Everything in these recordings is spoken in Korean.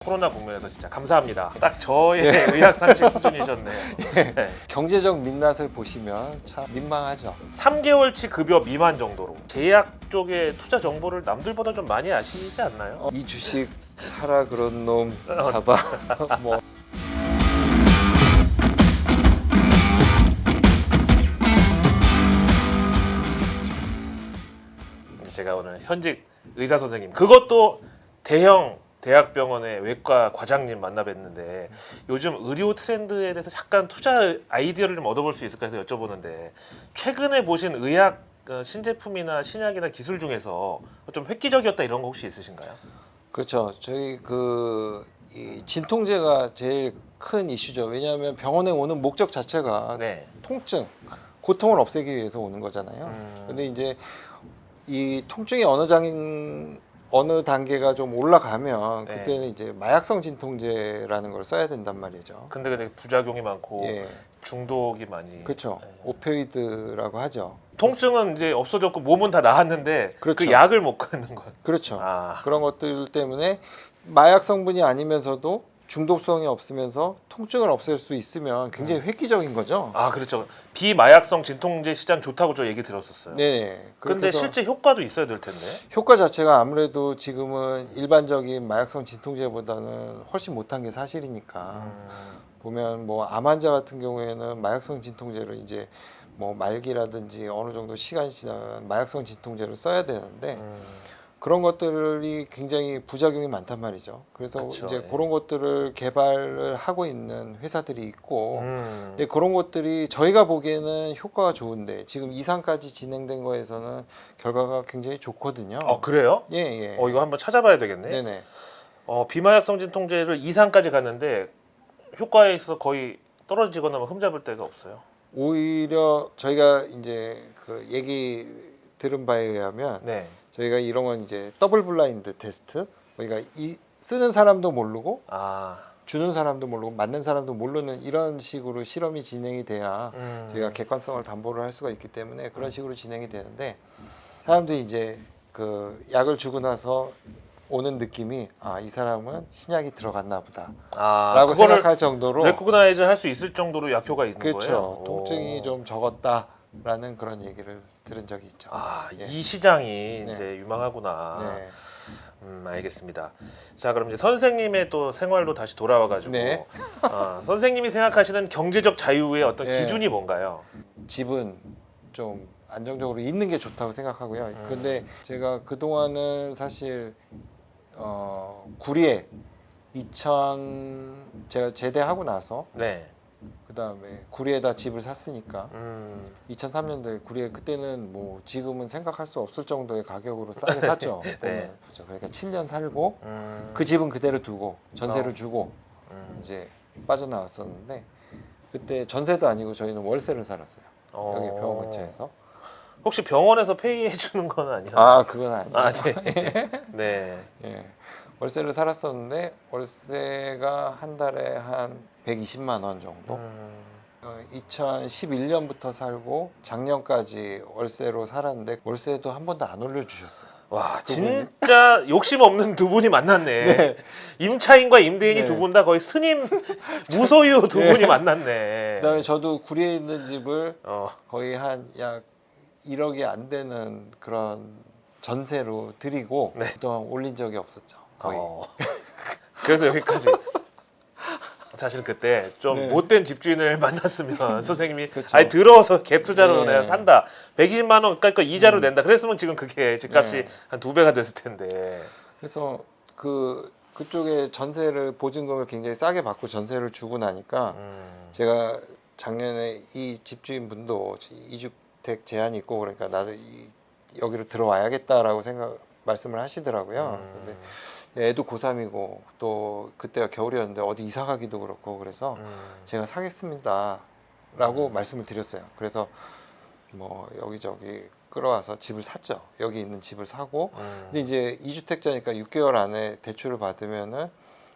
코로나 국면에서 진짜 감사합니다. 딱 저의 의학 상식 수준이셨네요. 네. 경제적 민낯을 보시면 참 민망하죠. 3개월치 급여 미만 정도로 제약 쪽의 투자 정보를 남들보다 좀 많이 아시지 않나요? 이 주식 사라 그런 놈 잡아 뭐 제가 오늘 현직 의사 선생님, 그것도 대형 대학병원의 외과 과장님 만나 뵀는데 요즘 의료 트렌드에 대해서 약간 투자 아이디어를 좀 얻어볼 수 있을까 해서 여쭤보는데, 최근에 보신 의학 신제품이나 신약이나 기술 중에서 좀 획기적이었다 이런 거 혹시 있으신가요? 그렇죠. 저희 이 진통제가 제일 큰 이슈죠. 왜냐하면 병원에 오는 목적 자체가 네. 통증, 고통을 없애기 위해서 오는 거잖아요. 근데 이제 이 통증이 어느 단계가 좀 올라가면 네. 그때는 이제 마약성 진통제라는 걸 써야 된단 말이죠. 근데 되게 부작용이 많고 예, 중독이 많이. 그렇죠. 네. 오피오이드라고 하죠. 통증은 이제 없어졌고 몸은 다 나았는데 그렇죠. 그 약을 못 끊는 거예요. 그렇죠. 아. 그런 것들 때문에 마약 성분이 아니면서도 중독성이 없으면서 통증을 없앨 수 있으면 굉장히 획기적인 거죠. 아, 그렇죠. 비마약성 진통제 시장 좋다고 저 얘기 들었었어요. 네. 근데 그래서 실제 효과도 있어야 될 텐데. 효과 자체가 아무래도 지금은 일반적인 마약성 진통제보다는 훨씬 못한 게 사실이니까 보면 뭐 암 환자 같은 경우에는 마약성 진통제를 이제 뭐 말기라든지 어느 정도 시간이 지나면 마약성 진통제를 써야 되는데 그런 것들이 굉장히 부작용이 많단 말이죠. 그래서 그쵸, 이제 예. 그런 것들을 개발을 하고 있는 회사들이 있고, 음. 근데 그런 것들이 저희가 보기에는 효과가 좋은데 지금 이상까지 진행된 거에서는 결과가 굉장히 좋거든요. 그래요? 예, 예. 이거 한번 찾아봐야 되겠네. 네네. 비마약성 진통제를 2상까지 갔는데 효과에 있어 거의 떨어지거나 뭐 흠잡을 데가 없어요. 오히려 저희가 이제 그 얘기 들은 바에 의하면 네. 저희가 이런 건 이제 더블 블라인드 테스트, 그러니까 이 쓰는 사람도 모르고 아. 주는 사람도 모르고 맞는 사람도 모르는 이런 식으로 실험이 진행이 돼야 저희가 객관성을 담보를 할 수가 있기 때문에 그런 식으로 진행이 되는데, 사람들이 이제 그 약을 주고 나서 오는 느낌이 이 사람은 신약이 들어갔나 보다 라고 그거를 생각할 정도로, 레코그나이즈 할 수 있을 정도로 약효가 있는 그렇죠. 거예요. 통증이 좀 적었다라는 그런 얘기를 들은 적이 있죠. 예. 이 시장이 네. 이제 유망하구나. 네. 알겠습니다. 자, 그럼 이제 선생님의 또 생활로 다시 돌아와가지고 네. 선생님이 생각하시는 경제적 자유의 어떤 네. 기준이 뭔가요? 집은 좀 안정적으로 있는 게 좋다고 생각하고요. 근데 제가 그동안은 사실 구리에 제가 제대하고 나서 네. 그다음에 구리에다 집을 샀으니까 음, 2003년도에 구리에, 그때는 뭐 지금은 생각할 수 없을 정도의 가격으로 싸게 샀죠. 네. 보면. 그렇죠. 그러니까 7년 살고 음, 그 집은 그대로 두고 전세를 주고 음. 이제 빠져나왔었는데, 그때 전세도 아니고 저희는 월세를 살았어요. 여기 병원 근처에서. 혹시 병원에서 페이해 주는 건 아니야? 그건 아니에요. 네. 네. 예. 월세를 살았었는데 월세가 한 달에 한 120만 원 정도. 2011년부터 살고 작년까지 월세로 살았는데 월세도 한 번도 안 올려주셨어요. 와, 그분이? 진짜 욕심 없는 두 분이 만났네. 네. 임차인과 임대인이 네. 두 분 다 거의 스님 무소유 두 네. 분이 만났네. 그다음에 저도 구리에 있는 집을 어, 거의 한 약 1억이 안 되는 그런 전세로 드리고 네. 그동안 올린 적이 없었죠. 거의. 그래서 여기까지. 사실 그때 좀 네. 못된 집주인을 만났으면 선생님이 그쵸. 아니 들어서 갭 투자로 네. 내가 산다. 120만 원 그러니까 이자로 낸다. 그랬으면 지금 그게 집값이 네. 한 2배가 됐을 텐데. 그래서 그쪽에 전세를 보증금을 굉장히 싸게 받고 전세를 주고 나니까 제가 작년에 이 집주인분도 이주택 제한이 있고 그러니까 나도 여기로 들어와야겠다라고 말씀을 하시더라고요. 근데 애도 고3이고 또 그때가 겨울이었는데 어디 이사 가기도 그렇고 그래서 제가 사겠습니다라고 말씀을 드렸어요. 그래서 뭐 여기저기 끌어와서 집을 샀죠. 여기 있는 집을 사고 근데 이제 2주택자니까 6개월 안에 대출을 받으면은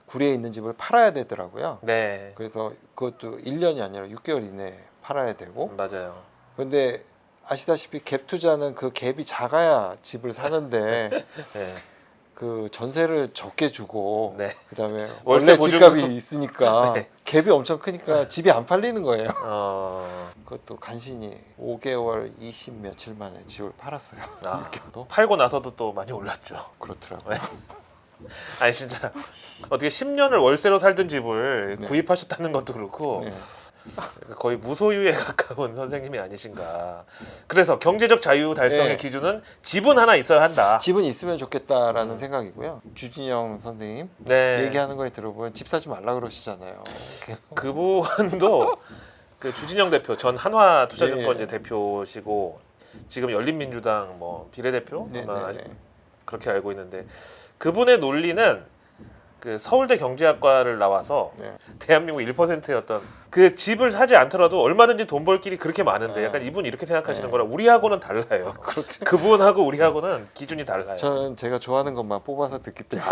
구리에 있는 집을 팔아야 되더라고요. 네. 그래서 그것도 1년이 아니라 6개월 이내에 팔아야 되고, 맞아요. 근데 아시다시피 갭 투자는 그 갭이 작아야 집을 사는데 네. 그 전세를 적게 주고 네. 그다음에 월세 원래 보증금도- 집값이 있으니까 네. 갭이 엄청 크니까 집이 안 팔리는 거예요. 어, 그것도 간신히 5개월 20 며칠 만에 집을 팔았어요. 아, 이렇게도 팔고 나서도 또 많이 올랐죠. 그렇더라고요. 아니 진짜 어떻게 10년을 월세로 살던 집을 네. 구입하셨다는 것도 그렇고 네. 거의 무소유에 가까운 선생님이 아니신가. 그래서 경제적 자유 달성의 네. 기준은 집은 하나 있어야 한다. 집은 있으면 좋겠다라는 생각이고요. 주진영 선생님 네. 얘기하는 거에 들어보면 집 사지 말라 그러시잖아요. 계속. 그분도 그 주진영 대표 전 한화투자증권제 네. 대표시고 지금 열린민주당 뭐 비례대표 네, 아마 네, 네. 그렇게 알고 있는데 그분의 논리는 그 서울대 경제학과를 나와서 네. 대한민국 1%였던 그 집을 사지 않더라도 얼마든지 돈 벌 길이 그렇게 많은데 네. 약간 이분 이렇게 생각하시는 네. 거라 우리하고는 달라요. 그렇게 그분하고 우리하고는 기준이 달라요. 저는 제가 좋아하는 것만 뽑아서 듣기 때문에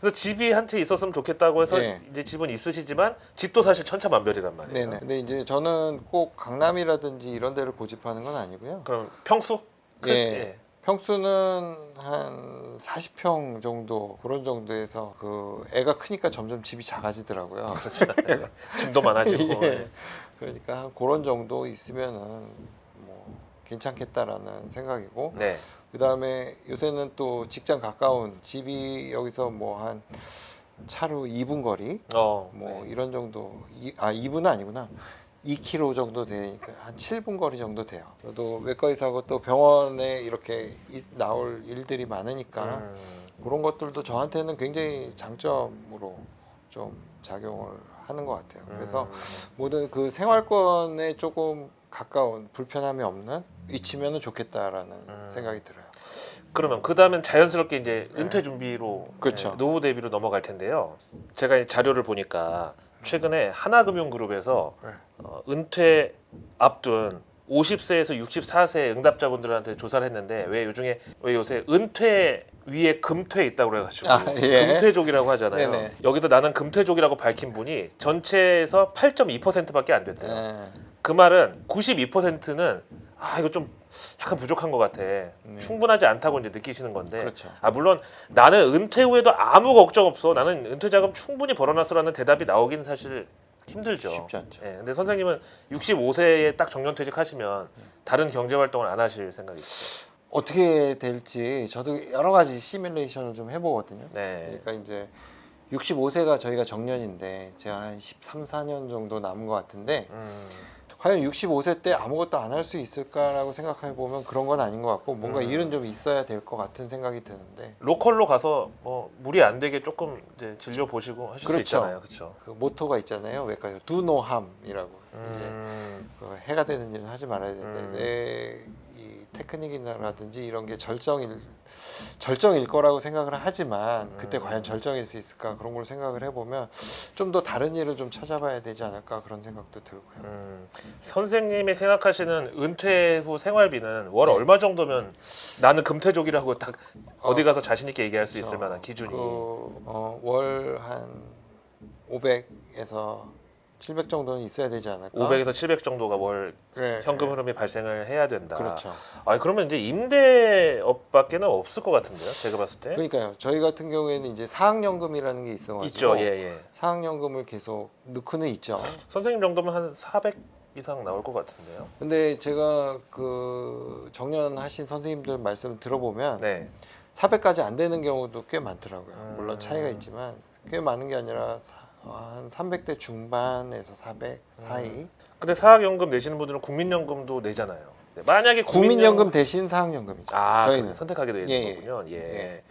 그래서 집이 한 채 있었으면 좋겠다고 해서 네. 이제 집은 있으시지만 집도 사실 천차만별이란 말이에요. 네네. 근데 이제 저는 꼭 강남이라든지 이런 데를 고집하는 건 아니고요. 그럼 평수? 예. 평수는 한 40평 정도 그런 정도에서 그 애가 크니까 점점 집이 작아지더라고요. 짐도 많아지고. 예. 그러니까 한 그런 정도 있으면은 뭐 괜찮겠다라는 생각이고 네. 그다음에 요새는 또 직장 가까운 집이 여기서 뭐 한 차로 2분 거리 뭐 네. 이런 정도 2분은 아니구나 2km 정도 되니까 한 7분 거리 정도 돼요. 저도 외과 의사하고 또 병원에 이렇게 나올 일들이 많으니까 그런 것들도 저한테는 굉장히 장점으로 좀 작용을 하는 것 같아요. 그래서 모든 그 생활권에 조금 가까운 불편함이 없는 위치면은 좋겠다라는 생각이 들어요. 그러면 그 다음엔 자연스럽게 이제 은퇴 준비로 그렇죠. 노후 대비로 넘어갈 텐데요. 제가 이 자료를 보니까 최근에 하나금융그룹에서 네. 은퇴 앞둔 50세에서 64세 응답자분들한테 조사를 했는데 왜 요새 은퇴 위에 금퇴 있다고 그래가지고 예. 금퇴족이라고 하잖아요. 네네. 여기서 나는 금퇴족이라고 밝힌 분이 전체에서 8.2%밖에 안 됐대요. 네. 그 말은 92%는 이거 좀 약간 부족한 것 같아. 충분하지 않다고 이제 느끼시는 건데. 그렇죠. 물론 나는 은퇴 후에도 아무 걱정 없어. 나는 은퇴 자금 충분히 벌어놨어라는 대답이 나오긴 사실 힘들죠. 쉽지 않죠. 예, 근데 선생님은 65세에 딱 정년퇴직하시면 다른 경제 활동을 안 하실 생각이시죠? 어떻게 될지 저도 여러 가지 시뮬레이션을 좀 해보거든요. 네. 그러니까 이제 65세가 저희가 정년인데 제가 한 13, 14년 정도 남은 것 같은데 과연 65세 때 아무것도 안 할 수 있을까라고 생각해 보면 그런 건 아닌 것 같고 뭔가 일은 좀 있어야 될 것 같은 생각이 드는데 로컬로 가서 뭐 무리 안 되게 조금 이제 진료 보시고 하실 그렇죠. 수 있잖아요, 그렇죠? 그 모토가 있잖아요. 외과에서 do no harm이라고 이제 그 해가 되는 일은 하지 말아야 되는데 내 이 테크닉이라든지 이런 게 절정일 거라고 생각을 하지만 그때 과연 절정일 수 있을까 그런 걸 생각을 해보면 좀 더 다른 일을 좀 찾아봐야 되지 않을까 그런 생각도 들고요. 선생님이 생각하시는 은퇴 후 생활비는 월 네. 얼마 정도면 나는 금퇴족이라고 딱 어디 가서 자신 있게 얘기할 수 있을 만한 기준이? 월 한 500에서 700 정도는 있어야 되지 않을까? 500에서 700 정도가 월 네. 현금 흐름이 발생을 해야 된다. 그렇죠. 그러면 이제 임대업밖에는 없을 것 같은데요, 제가 봤을 때. 그러니까요. 저희 같은 경우에는 이제 사학연금이라는 게 있어가지고 있죠, 예. 사학연금을 계속 넣고는 있죠. 선생님 정도면 한 400 이상 나올 것 같은데요. 근데 제가 그 정년하신 선생님들 말씀 들어보면 네. 400까지 안 되는 경우도 꽤 많더라고요. 물론 차이가 있지만 꽤 많은 게 아니라 한 300대 중반에서 400 사이. 근데 사학연금 내시는 분들은 국민연금도 내잖아요. 네, 만약에 국민연금 대신 사학연금이죠. 저희는 선택하게 되는 예, 거군요. 예. 예.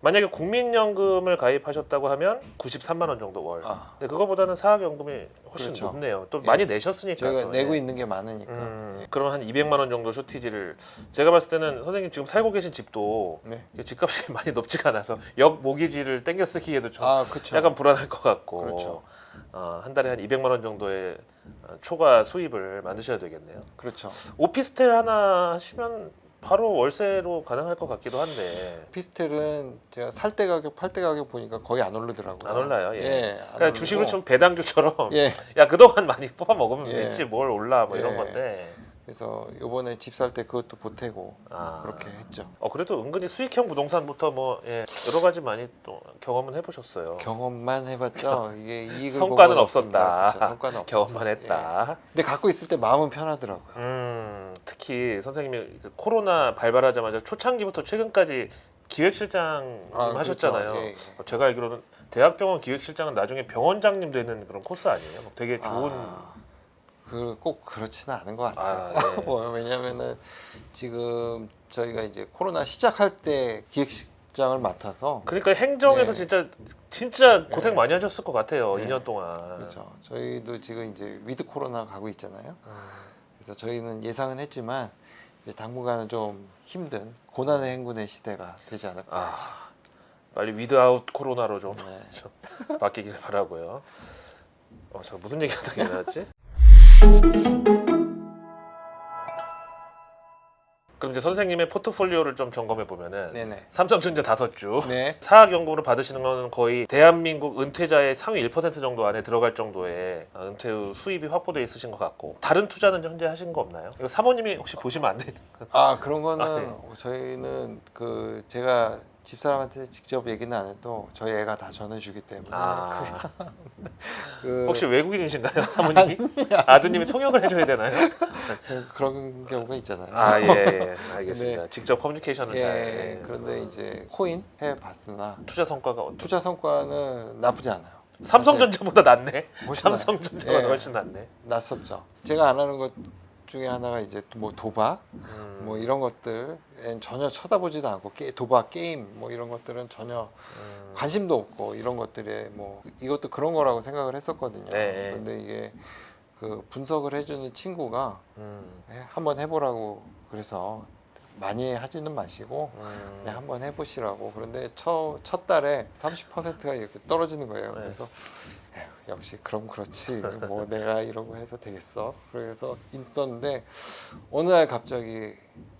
만약에 국민연금을 가입하셨다고 하면 93만 원 정도 월. 근데 그거보다는 사학연금이 훨씬 그렇죠. 높네요. 또 예. 많이 내셨으니까. 저희가 또. 내고 예. 있는 게 많으니까. 예. 그럼 한 200만 원 정도 쇼티지를 제가 봤을 때는 선생님 지금 살고 계신 집도 네. 집값이 많이 높지가 않아서 역 모기지를 땡겨 쓰기에도 좀 그렇죠. 약간 불안할 것 같고 그렇죠. 한 달에 한 200만 원 정도의 초과 수입을 만드셔야 되겠네요. 그렇죠. 오피스텔 하나 하시면 바로 월세로 가능할 것 같기도 한데 피스텔은 제가 살 때 가격, 팔 때 가격 보니까 거의 안 오르더라고요. 안 올라요. 예. 안 그러니까 오르고. 주식을 좀 배당주처럼 예. 야 그동안 많이 뽑아 먹으면 예. 됐지 뭘 올라 뭐 이런 예. 건데 그래서 요번에 집 살 때 그것도 보태고 아. 그렇게 했죠. 그래도 은근히 수익형 부동산부터 뭐 여러 가지 많이 또 경험은 해보셨어요. 경험만 해봤죠. 이게 이익을 본 성과는 건 없습니다. 없었다. 그쵸, 성과는 없었죠. 경험만 했다. 예. 근데 갖고 있을 때 마음은 편하더라고요. 특히 선생님이 그 코로나 발발하자마자 초창기부터 최근까지 기획실장 하셨잖아요. 그렇죠. 예, 예. 제가 알기로는 대학병원 기획실장은 나중에 병원장님 되는 그런 코스 아니에요? 되게 좋은. 꼭 그렇지는 않은 것 같아요. 아, 네. 왜냐면은 지금 저희가 이제 코로나 시작할 때 기획실장을 맡아서 그러니까 행정에서 네. 진짜 고생 네. 많이 하셨을 것 같아요. 네. 2년 동안. 그렇죠. 저희도 지금 이제 위드 코로나 가고 있잖아요. 그래서 저희는 예상은 했지만 이제 당분간은 좀 힘든 고난의 행군의 시대가 되지 않을까 싶습니다. 빨리 위드아웃 코로나로 좀, 네. 좀 바뀌길 바라고요. 저 무슨 얘기하다 게 나왔지? 그럼 이제 선생님의 포트폴리오를 좀 점검해 보면은 네네. 삼성전자 5주, 네. 사학연금으로 받으시는 거는 거의 대한민국 은퇴자의 상위 1% 정도 안에 들어갈 정도의 은퇴 후 수입이 확보되어 있으신 것 같고, 다른 투자는 현재 하신 거 없나요? 이거 사모님이 혹시 보시면 안 되는 그런 거는 네. 저희는 제가 집사람한테 직접 얘기는 안 해도 저희 애가 다 전해주기 때문에 혹시 외국인이신가요, 사모님이? 아드님이 통역을 해줘야 되나요? 그런 경우가 있잖아요. 예, 알겠습니다. 네. 직접 커뮤니케이션을 잘. 그런데 이제 코인 해봤으나 투자 성과가 투자 성과는 나쁘지 않아요. 삼성전자보다 낫네. 훨씬 나아요. 삼성전자가 예. 훨씬 낫네. 낫었죠. 제가 안 하는 것 중에 하나가 이제 뭐 도박 뭐 이런 것들엔 전혀 쳐다보지도 않고 도박 게임 뭐 이런 것들은 전혀 관심도 없고 이런 것들에 뭐 이것도 그런 거라고 생각을 했었거든요. 네. 근데 이게 그 분석을 해주는 친구가 한번 해보라고 그래서 많이 하지는 마시고 그냥 한번 해보시라고. 그런데 첫 달에 30%가 이렇게 떨어지는 거예요. 네. 그래서 에휴, 역시 그럼 그렇지 뭐 내가 이런 거 해서 되겠어. 그래서 있었는데 어느 날 갑자기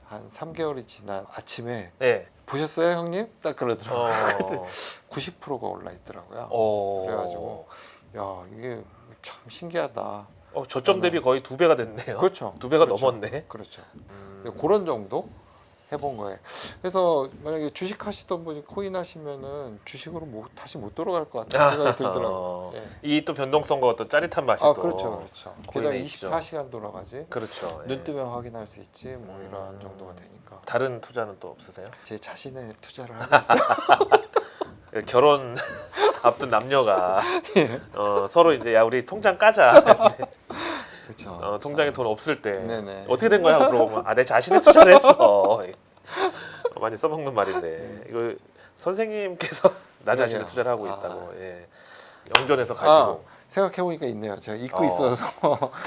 한 3개월이 지난 아침에 네. 보셨어요 형님? 딱 그러더라고요. 90%가 올라 있더라고요. 그래가지고 야 이게 참 신기하다. 저점 대비 거의 2배가 됐네요. 그렇죠. 2배가 그렇죠. 넘었네. 그렇죠. 그런 정도 해본 거예요. 그래서 만약에 주식 하시던 분이 코인 하시면은 주식으로 다시 못 돌아갈 것 같다는 생각이 들더라고요. 예. 이 또 변동성과 어떤 짜릿한 맛이 또. 그렇죠. 게다가 코인에 있죠. 24시간 돌아가지. 그렇죠. 눈 뜨면 확인할 수 있지. 뭐 이런 정도가 되니까. 다른 투자는 또 없으세요? 제 자신의 투자를 하고 있죠. 결혼 앞둔 남녀가 예. 서로 이제 야 우리 통장 까자. 그렇죠. 통장에 돈 없을 때 네네. 어떻게 된 거야? 하고 물어보면 내 자신의 투자를 했어. 많이 써먹는 말인데 이거 선생님께서 나 자신의 그러게요. 투자를 하고 있다고. 예. 영전에서 가시고 생각해보니까 있네요. 제가 잊고 있어서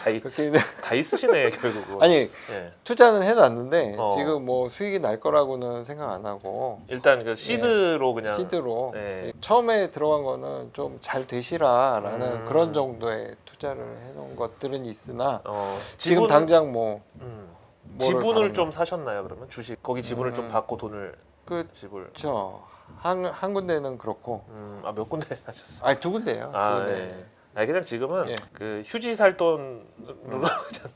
그렇게 다 있으시네 결국은. 아니 예. 투자는 해놨는데 어. 지금 뭐 수익이 날 거라고는 생각 안 하고 일단 그 시드로 그냥 시드로 예. 처음에 들어간 거는 좀 잘 되시라라는 그런 정도의 투자를 해놓은 것들은 있으나 지금 지분은- 당장 뭐 지분을 바라는 좀 사셨나요? 그러면 주식 거기 지분을 좀 받고 돈을 집을 그렇죠. 한 군데는 그렇고 몇 군데 하셨어요? 아니 두 군데예요. 두 군데. 예. 아니 그냥 지금은 예. 그 휴지 살 돈으로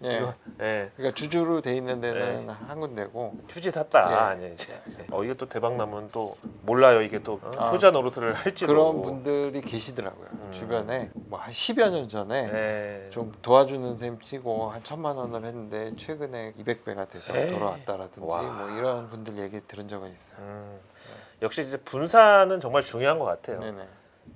예. 예. 그러니까 주주로 돼 있는 데는 한 군데고 휴지 샀다. 예. 아니 이제 이게 또 대박 나면 또 몰라요. 이게 또 효자 노릇을 할지도. 그런 분들이 계시더라고요. 주변에 뭐 한 10여 년 전에 예. 좀 도와주는 셈 치고 한 1,000만 원을 했는데 최근에 200배가 돼서 에이. 돌아왔다라든지 와. 뭐 이런 분들 얘기 들은 적은 있어요. 역시 이제 분산은 정말 중요한 것 같아요. 네네.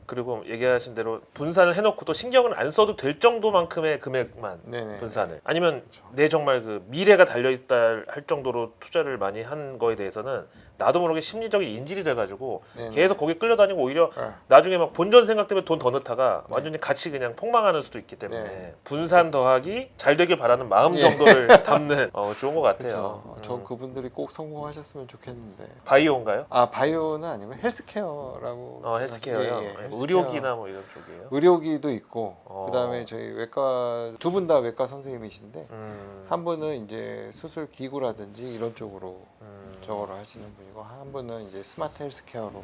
그리고 얘기하신 대로 분산을 해놓고 또 신경을 안 써도 될 정도만큼의 금액만 네네. 분산을 아니면 내 정말 그 미래가 달려있다 할 정도로 투자를 많이 한 거에 대해서는 나도 모르게 심리적인 인질이 돼가지고 네네. 계속 거기 끌려다니고 오히려 네. 나중에 막 본전 생각 때문에 돈 더 넣다가 완전히 같이 그냥 폭망하는 수도 있기 때문에 네. 분산 더하기 잘 되길 바라는 마음 예. 정도를 담는 좋은 것 같아요. 그렇죠. 전 그분들이 꼭 성공하셨으면 좋겠는데. 바이오인가요? 바이오는 아니고 헬스케어라고. 헬스케어요. 예, 헬스케어. 의료기나 뭐 이런 쪽이에요. 의료기도 있고 어. 그다음에 저희 외과 두 분 다 외과 선생님이신데 음. 한 분은 이제 수술 기구라든지 이런 쪽으로 저거를 하시는 분이고 한 분은 이제 스마트 헬스케어로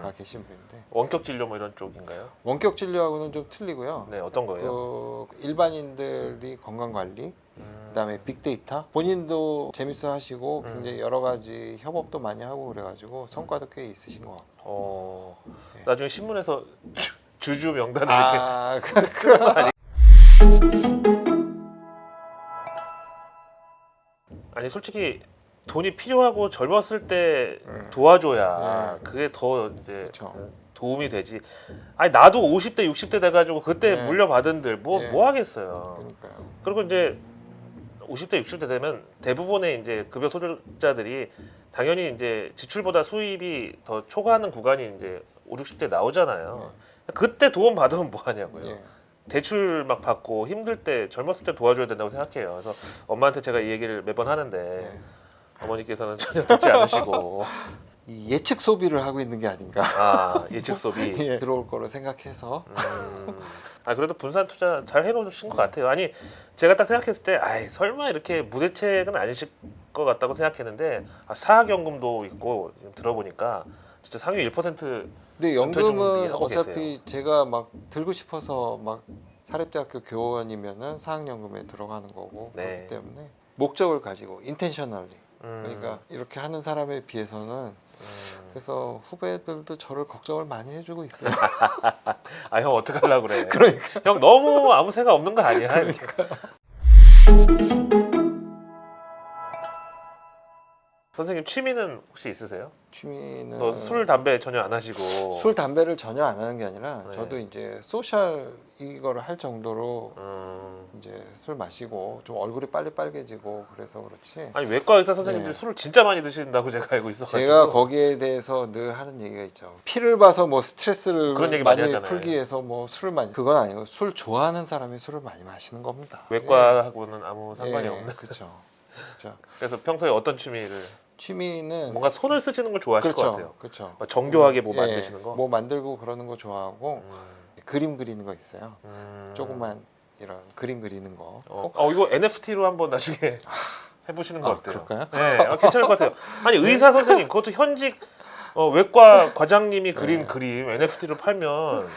가 계신 분인데 원격 진료 뭐 이런 쪽인가요? 원격 진료하고는 좀 틀리고요. 네, 어떤 거예요? 일반인들이 건강 관리 그다음에 빅데이터 본인도 재밌어 하시고 굉장히 여러 가지 협업도 많이 하고 그래가지고 성과도 꽤 있으신 것 같고. 네. 나중에 신문에서 주주 명단을 이렇게 아, 아니 솔직히 돈이 필요하고 젊었을 때 도와줘야 그게 더 이제 그렇죠. 도움이 되지. 아니 나도 50대 60대 돼가지고 그때 네. 물려받은들 뭐 네. 하겠어요. 그러니까요. 그리고 이제 50대 60대 되면 대부분의 이제 급여 소득자들이 당연히 이제 지출보다 수입이 더 초과하는 구간이 이제 5, 60대 나오잖아요. 그때 도움 받으면 뭐 하냐고요. 예. 대출 막 받고 힘들 때 젊었을 때 도와줘야 된다고 생각해요. 그래서 엄마한테 제가 이 얘기를 매번 하는데 네. 어머니께서는 전혀 듣지 않으시고 이 예측 소비를 하고 있는 게 아닌가. 예측 소비. 예. 들어올 거로 생각해서. 그래도 분산 투자 잘 해놓으신 것 같아요. 아니 제가 딱 생각했을 때 설마 이렇게 무대책은 아니실 것 같다고 생각했는데 사학연금도 있고 지금 들어보니까 진짜 상위 1% 근데 은퇴 연금은 준비 하고 어차피 제가 막 들고 싶어서 막 사립대학교 교원이면은 사학연금에 들어가는 거고 네. 그렇기 때문에 목적을 가지고 인텐셔널리 그러니까 이렇게 하는 사람에 비해서는 그래서 후배들도 저를 걱정을 많이 해주고 있어요. 형 어떡하려고 그래. 그러니까. 형 너무 아무 생각 없는 거 아니야? 선생님 취미는 혹시 있으세요? 취미는 너 술 담배 전혀 안 하시고 술 담배를 전혀 안 하는 게 아니라 네. 저도 이제 소셜 이거를 할 정도로 이제 술 마시고 좀 얼굴이 빨리 빨개지고 그래서 그렇지. 아니 외과 의사 선생님들이 네. 술을 진짜 많이 드신다고 제가 알고 있어가지고 제가 거기에 대해서 늘 하는 얘기가 있죠. 피를 봐서 뭐 스트레스를 그런 얘기 많이 많이 하잖아요. 풀기 위해서 뭐 술을 많이 그건 아니고 술 좋아하는 사람이 술을 많이 마시는 겁니다. 외과하고는 아무 상관이 예, 없는. 그렇죠. 그렇죠. 그래서 평소에 어떤 취미를 취미는 뭔가 손을 쓰시는 걸 좋아하실 것 같아요. 그렇죠. 막 정교하게 뭐 예, 만드시는 거. 뭐 만들고 그러는 거 좋아하고 음. 그림 그리는 거 있어요. 음. 조그만 이런 그림 그리는 거. 이거 NFT로 한번 나중에 해보시는 거 어때요? 그럴까요? 네, 괜찮을 것 같아요. 아니 의사 선생님 그것도 현직 외과 과장님이 그린 그림 NFT로 팔면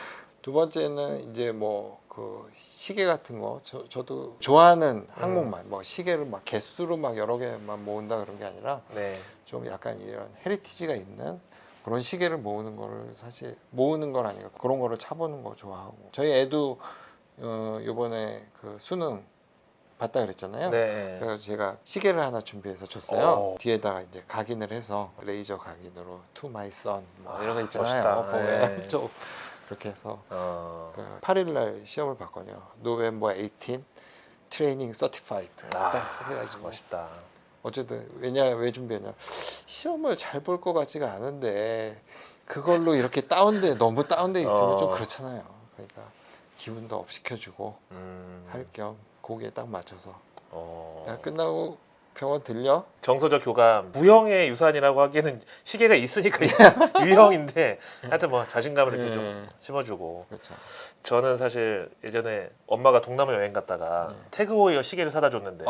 두 번째는 이제 뭐 그 시계 같은 거 저도 좋아하는 항목만 뭐 시계를 막 개수로 막 여러 개만 모은다 그런 게 아니라 네. 좀 약간 이런 헤리티지가 있는 그런 시계를 모으는 거를 사실 모으는 건 아니고 그런 거를 차보는 거 좋아하고 저희 애도 요번에 그 수능 봤다 그랬잖아요. 네. 그래서 제가 시계를 하나 준비해서 줬어요. 뒤에다가 이제 각인을 해서 레이저 각인으로 To My Son 뭐 이런 거 있잖아요. 멋있다. 보면 네. 좀 그렇게 해서 어. 8일 날 시험을 봤거든요. November 18 Training Certified 딱 해가지고 멋있다. 어쨌든 왜 준비했냐 시험을 잘 볼 것 같지가 않은데 그걸로 이렇게 너무 다운돼 있으면 좀 그렇잖아요. 그러니까 기분도 업 시켜주고 할 겸 거기에 딱 맞춰서 내가 끝나고 병원 들려? 정서적 교감 무형의 유산이라고 하기에는 시계가 있으니까 유형인데 하여튼 뭐 자신감을 이렇게 좀 심어주고 그렇죠. 저는 사실 예전에 엄마가 동남아 여행 갔다가 태그호이어 시계를 사다 줬는데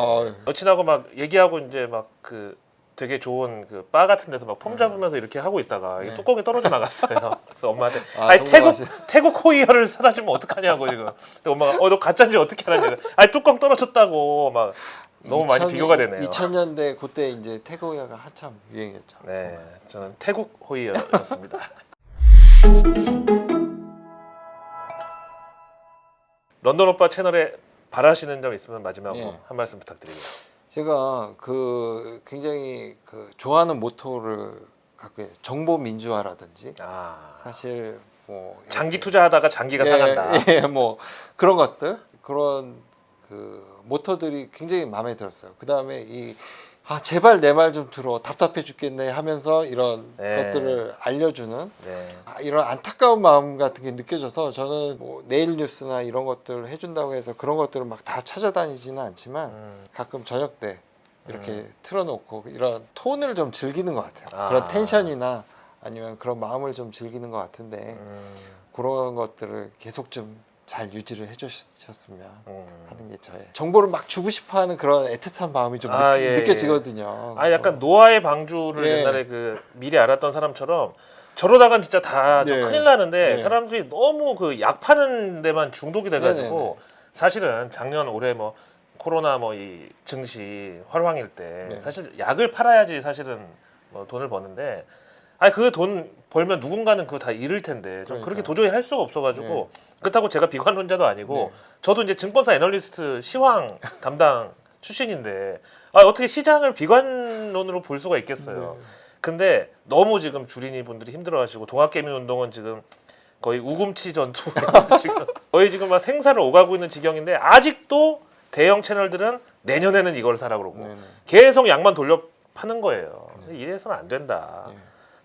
여친하고 막 얘기하고 이제 막 그 되게 좋은 그 바 같은 데서 막 폼 잡으면서 이렇게 하고 있다가 이게 뚜껑이 떨어져 나갔어요. 그래서 엄마한테 아니 태국 호이어를 사다 주면 어떡하냐고 지금. 근데 엄마가 너 가짜인지 어떻게 알았냐. 아니 뚜껑 떨어졌다고 막 너무 많이 비교가 되네요. 2000년대 그때 이제 태그호이어가 한참 유행했죠. 네, 저는 태국 호이어였습니다. 런던 오빠 채널에 바라시는 점 있으면 마지막으로 한 말씀 부탁드립니다. 제가 그 굉장히 그 좋아하는 모토를 갖고 있어요. 정보 민주화라든지 사실 뭐 장기 투자하다가 장기가 상한다. 뭐 그런 것들 그런 그 모토들이 굉장히 마음에 들었어요. 그 다음에 제발 내 말 좀 들어 답답해 죽겠네 하면서 이런 것들을 알려주는 이런 안타까운 마음 같은 게 느껴져서 저는 뭐 내일 뉴스나 이런 것들을 해준다고 해서 그런 것들을 막 다 찾아다니지는 않지만 가끔 저녁 때 이렇게 틀어놓고 이런 톤을 좀 즐기는 것 같아요. 그런 텐션이나 아니면 그런 마음을 좀 즐기는 것 같은데 그런 것들을 계속 좀 잘 유지를 해주셨으면 하는 게 저의 정보를 막 주고 싶어하는 그런 애틋한 마음이 좀 느껴지거든요. 약간 노아의 방주를 옛날에 그 미리 알았던 사람처럼 저러다간 진짜 다 큰일 나는데 사람들이 너무 그 약 파는 데만 중독이 돼가지고 사실은 작년 올해 뭐 코로나 뭐 이 증시 활황일 때 네. 사실 약을 팔아야지 사실은 뭐 돈을 버는데 아니 그 돈 벌면 누군가는 그거 다 잃을 텐데 좀 그렇게 그러니까요. 도저히 할 수가 없어가지고 그렇다고 제가 비관론자도 아니고 네. 저도 이제 증권사 애널리스트 시황 담당 출신인데 아 어떻게 시장을 비관론으로 볼 수가 있겠어요. 네. 근데 너무 지금 주린이 분들이 힘들어하시고 동학개미 운동은 지금 거의 우금치 전투 지금 거의 지금 막 생사를 오가고 있는 지경인데 아직도 대형 채널들은 내년에는 이걸 사라 그러고 네네. 계속 약만 돌려 파는 거예요. 이래서는 안 된다. 예.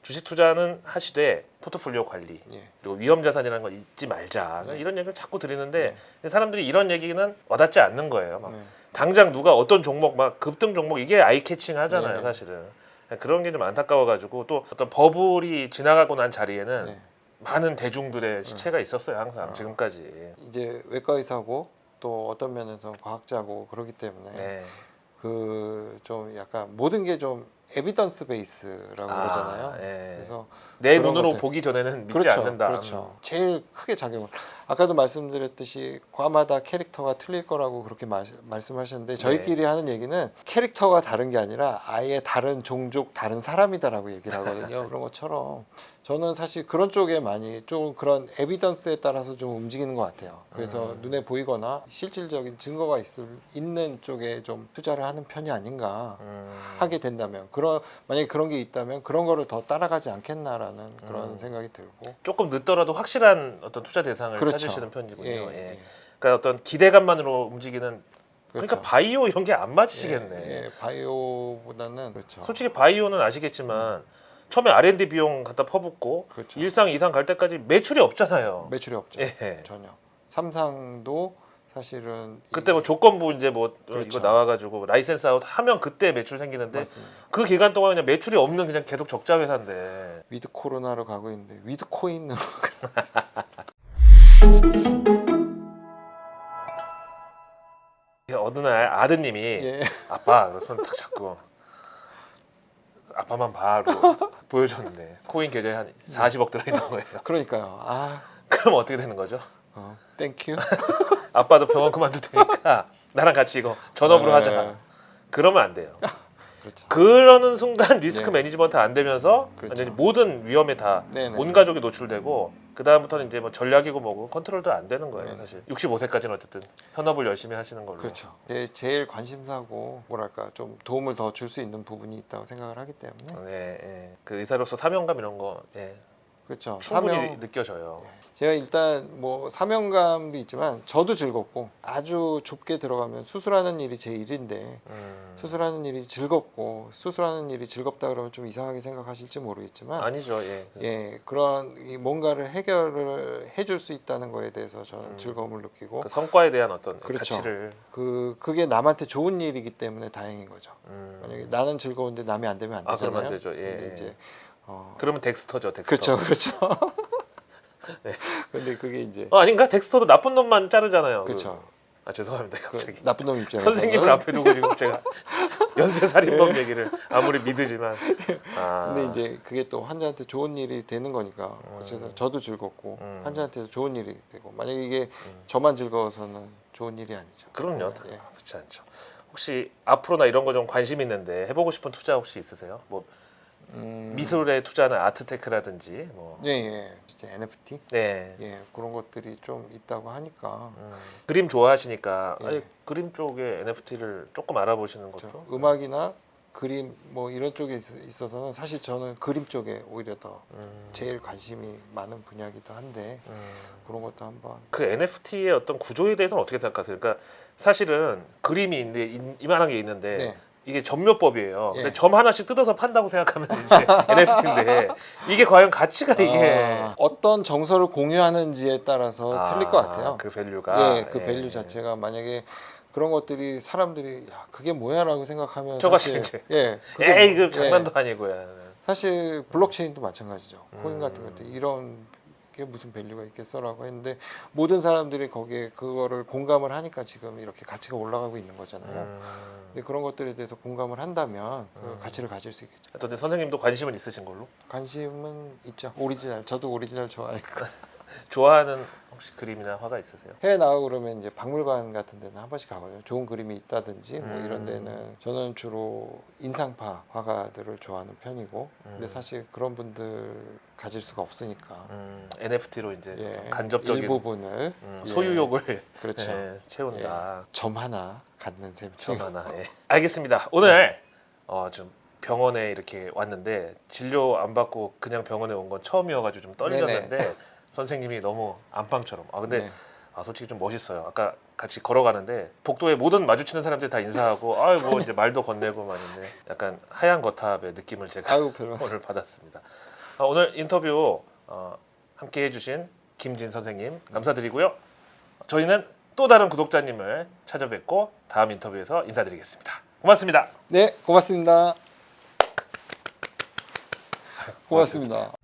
주식 투자는 하시되 포트폴리오 관리 예. 그리고 위험 자산이라는 거 잊지 말자 네. 이런 얘기를 자꾸 드리는데 사람들이 이런 얘기는 와닿지 않는 거예요. 막 네. 당장 누가 어떤 종목 막 급등 종목 이게 아이 캐칭 하잖아요. 네. 사실은 그런 게 좀 안타까워가지고 또 어떤 버블이 지나가고 난 자리에는 네. 많은 대중들의 시체가 있었어요. 항상 지금까지. 이제 외과 의사고 또 어떤 면에서 과학자고 그러기 때문에 네. 그 좀 약간 모든 게 좀 에비던스 베이스라고 그러잖아요. 예. 그래서 내 그런 눈으로 것들. 보기 전에는 믿지 그렇죠, 않는다. 그렇죠. 제일 크게 작용을 아까도 말씀드렸듯이 과마다 캐릭터가 틀릴 거라고 그렇게 말씀하셨는데 저희끼리 하는 얘기는 캐릭터가 다른 게 아니라 아예 다른 종족, 다른 사람이다라고 얘기를 하거든요. 그런 것처럼 저는 사실 그런 쪽에 많이 좀 그런 에비던스에 따라서 좀 움직이는 것 같아요. 그래서 눈에 보이거나 실질적인 증거가 있는 쪽에 좀 투자를 하는 편이 아닌가 하게 된다면 만약에 그런 게 있다면 그런 거를 더 따라가지 않겠나라는 그런 생각이 들고 조금 늦더라도 확실한 어떤 투자 대상을 그렇죠. 찾으시는 편이군요. 예, 예. 예. 그러니까 어떤 기대감만으로 움직이는 그러니까 그렇죠. 바이오 이런 게 안 맞으시겠네. 예, 바이오보다는 그렇죠. 솔직히 바이오는 아시겠지만 처음에 R&D 비용 갖다 퍼붓고 그렇죠. 일상 이상 갈 때까지 매출이 없잖아요. 매출이 없죠. 예. 전혀. 삼상도 사실은 그때 뭐 조건부 이제 뭐 그렇죠. 이거 나와가지고 라이센스 아웃 하면 그때 매출 생기는데 맞습니다. 그 기간 동안 그냥 매출이 없는 그냥 계속 적자 회사인데 위드 코로나로 가고 있는데 위드 코인으로 어느 날 아드님이 예. 아빠 손 탁 잡고 아빠만 바로 보여줬는데 코인 계좌에 한 40억 들어있는 거예요. 그러니까요. 그럼 어떻게 되는 거죠? 땡큐. 아빠도 병원 그만둘 테니까 나랑 같이 이거 전업으로 네. 하자. 그러면 안 돼요. 그렇죠. 그러는 순간 리스크 네. 매니지먼트 안 되면서 그렇죠. 완전히 모든 위험에 다 네네. 온 가족이 노출되고 그 다음부터는 이제 뭐 전략이고 뭐고 컨트롤도 안 되는 거예요. 네네. 사실 65세까지는 어쨌든 현업을 열심히 하시는 걸로. 그렇죠. 제일 관심사고 뭐랄까 좀 도움을 더 줄 수 있는 부분이 있다고 생각을 하기 때문에 네, 예. 그 의사로서 사명감 이런 거 예. 그렇죠. 충분히 느껴져요. 제가 일단 뭐 사명감도 있지만 저도 즐겁고 아주 좁게 들어가면 수술하는 일이 제 일인데 수술하는 일이 즐겁고 수술하는 일이 즐겁다 그러면 좀 이상하게 생각하실지 모르겠지만 아니죠. 예. 예 그런 이 뭔가를 해결을 해줄 수 있다는 거에 대해서 저는 즐거움을 느끼고 그 성과에 대한 어떤 그렇죠. 가치를 그게 남한테 좋은 일이기 때문에 다행인 거죠. 음. 만약에 나는 즐거운데 남이 안 되면 안 아, 되잖아요. 그러면 안 되죠. 예, 근데 예. 이제 그러면 덱스터죠. 덱스터. 그렇죠, 그렇죠. 네. 근데 그게 이제 아닌가? 덱스터도 나쁜 놈만 자르잖아요. 그렇죠. 아 죄송합니다. 갑자기. 나쁜 놈 입장에서 선생님을 앞에 두고 지금 제가 연쇄살인범 얘기를 아무리 믿으지만 근데 이제 그게 또 환자한테 좋은 일이 되는 거니까 그래서 저도 즐겁고 환자한테도 좋은 일이 되고 만약에 이게 저만 즐거워서는 좋은 일이 아니죠. 그럼요. 예. 그렇지 않죠. 혹시 앞으로나 이런 거 좀 관심 있는데 해보고 싶은 투자 혹시 있으세요? 뭐 미술에 투자하는 아트테크라든지 뭐 예, 예. 진짜 NFT? 네. 예, 그런 것들이 좀 있다고 하니까 그림 좋아하시니까 예. 아니, 그림 쪽에 NFT를 조금 알아보시는 것도 저 음악이나 그림 뭐 이런 쪽에 있어서는 사실 저는 그림 쪽에 오히려 더 제일 관심이 많은 분야이기도 한데 그런 것도 한번 그 NFT의 어떤 구조에 대해서는 어떻게 생각하세요? 그러니까 사실은 그림이 이만한 게 있는데 네. 이게 점묘법이에요. 예. 근데 점 하나씩 뜯어서 판다고 생각하면 이제 NFT인데 이게 과연 가치가 이게 어떤 정서를 공유하는지에 따라서 틀릴 것 같아요. 그 밸류가 예, 그 밸류 자체가 만약에 그런 것들이 사람들이 야 그게 뭐야라고 생각하면 저같이 사실 이제 예, 그게 에이 뭐- 그 장난도 아니고요. 사실 블록체인도 마찬가지죠. 코인 같은 것도 이런 게 무슨 밸류가 있겠어라고 했는데 모든 사람들이 거기에 그거를 공감을 하니까 지금 이렇게 가치가 올라가고 있는 거잖아요. 근데 그런 것들에 대해서 공감을 한다면 그 가치를 가질 수 있겠죠. 어쨌든 선생님도 관심은 있으신 걸로 관심은 있죠. 오리지널 저도 오리지널 좋아하니까. 좋아하는 혹시 그림이나 화가 있으세요? 해외 나가고 그러면 이제 박물관 같은 데는 한 번씩 가거든요. 좋은 그림이 있다든지 뭐 이런 데는 저는 주로 인상파 화가들을 좋아하는 편이고 근데 사실 그런 분들 가질 수가 없으니까 NFT로 이제 예, 좀 간접적인 일부분을 예, 소유욕을 그렇죠. 예, 채운다. 예, 점 하나 갖는 셈. 점 하나. 예. 알겠습니다. 오늘 좀 병원에 이렇게 왔는데 진료 안 받고 그냥 병원에 온 건 처음이어가지고 좀 떨렸는데 선생님이 너무 안방처럼. 근데 네. 솔직히 좀 멋있어요. 아까 같이 걸어가는데 복도에 모든 마주치는 사람들 다 인사하고 뭐 이제 말도 건네고 말인데 약간 하얀 거탑의 느낌을 제가 아유 별로. 오늘 받았습니다. 오늘 인터뷰 함께 해주신 김진 선생님 감사드리고요. 저희는 또 다른 구독자님을 찾아뵙고 다음 인터뷰에서 인사드리겠습니다. 고맙습니다. 네, 고맙습니다. 고맙습니다.